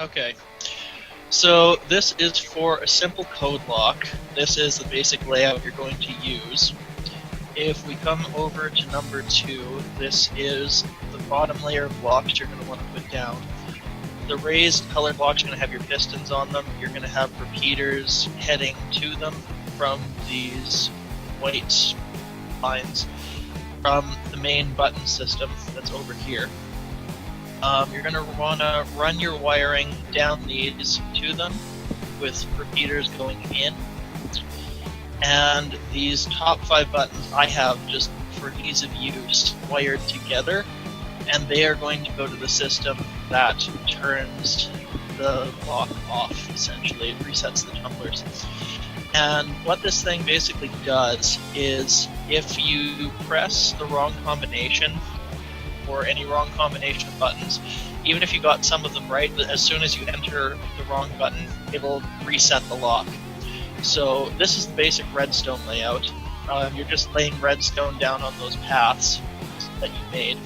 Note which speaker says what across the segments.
Speaker 1: Okay. So this is for a simple code lock. This is the basic layout you're going to use. If we come over to number 2, this is the bottom layer of blocks you're going to want to put down. The raised colored blocks are going to have your pistons on them. You're going to have repeaters heading to them from these white lines from the main button system that's over here. You're going to want to run your wiring down these to them with repeaters going in. And these top 5 buttons I have, just for ease of use, wired together, and they are going to go to the system that turns the lock off, essentially. It resets the tumblers. And what this thing basically does is, if you press the wrong combination, or any wrong combination of buttons, even if you got some of them right, as soon as you enter the wrong button, it'll reset the lock. So this is the basic redstone layout. You're just laying redstone down on those paths that you made.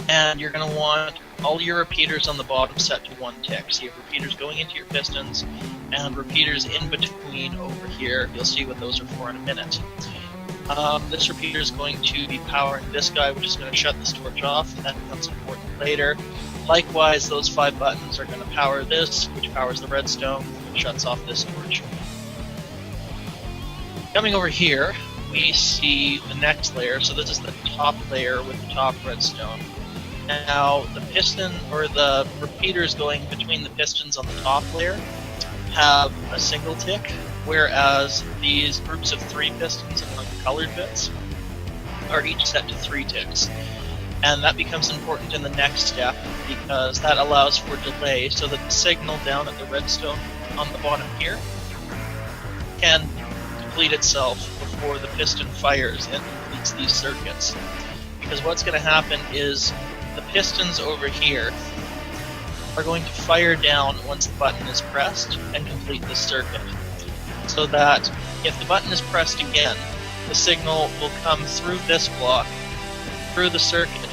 Speaker 1: And you're going to want all your repeaters on the bottom set to 1 tick. So you have repeaters going into your pistons, and repeaters in between over here. You'll see what those are for in a minute. This repeater is going to be powering this guy, which is going to shut this torch off. That becomes important later. Likewise, those 5 buttons are going to power this, which powers the redstone, which shuts off this torch. Coming over here, we see the next layer. So this is the top layer with the top redstone. Now, the piston, or the repeaters going between the pistons on the top layer, have a single tick, whereas these groups of 3 pistons among the colored bits are each set to 3 ticks. And that becomes important in the next step, because that allows for delay, so that the signal down at the redstone on the bottom here can complete itself before the piston fires and completes these circuits. Because what's going to happen is the pistons over here are going to fire down once the button is pressed and complete the circuit. So that if the button is pressed again, the signal will come through this block, through the circuit,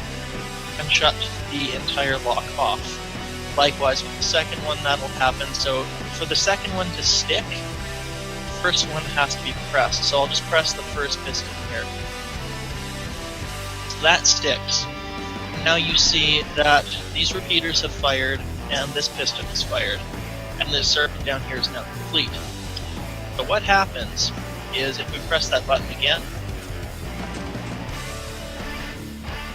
Speaker 1: and shut the entire lock off. Likewise with the second one, that'll happen. So for the second one to stick, the first one has to be pressed. So I'll just press the first piston here. So that sticks. Now you see that these repeaters have fired, and this piston is fired, and this circuit down here is now complete. So what happens is, if we press that button again,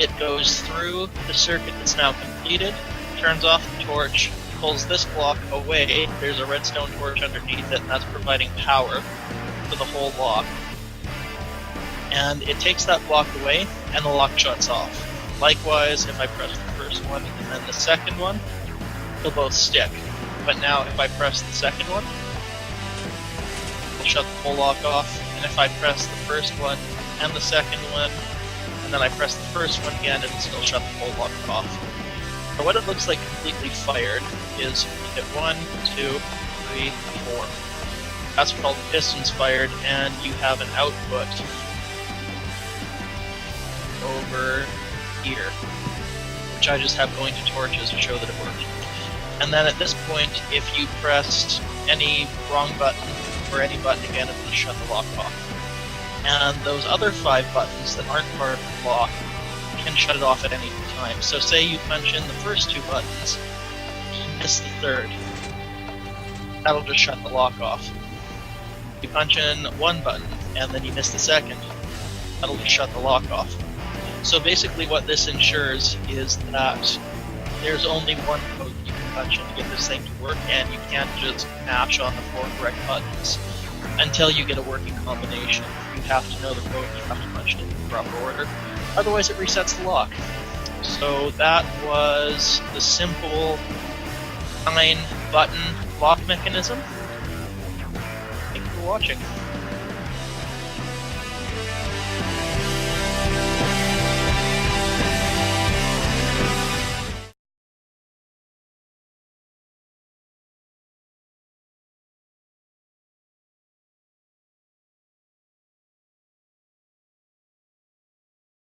Speaker 1: it goes through the circuit that's now completed, turns off the torch, pulls this block away. There's a redstone torch underneath it, and that's providing power for the whole lock. And it takes that block away, and the lock shuts off. Likewise, if I press the first one and then the second one, they'll both stick. But now if I press the second one, it'll shut the whole lock off. And if I press the first one and the second one, and then I press the first one again, it'll still shut the whole lock off. So what it looks like completely fired is you hit 1, 2, 3, 4. That's what all the pistons fired, and you have an output over here, which I just have going to torches to show that it worked. And then at this point, if you pressed any wrong button or any button again, it will shut the lock off. And those other 5 buttons that aren't part of the lock can shut it off at any time. So say you punch in the first 2 buttons, you miss the third, that'll just shut the lock off. You punch in 1 button, and then you miss the second, that'll just shut the lock off. So basically what this ensures is that there's only one code that you can punch in to get this thing to work, and you can't just mash on the 4 correct buttons until you get a working combination. You have to know the code, you have to punch it in the proper order, otherwise it resets the lock. So that was the simple 9-button lock mechanism. Thank you for watching.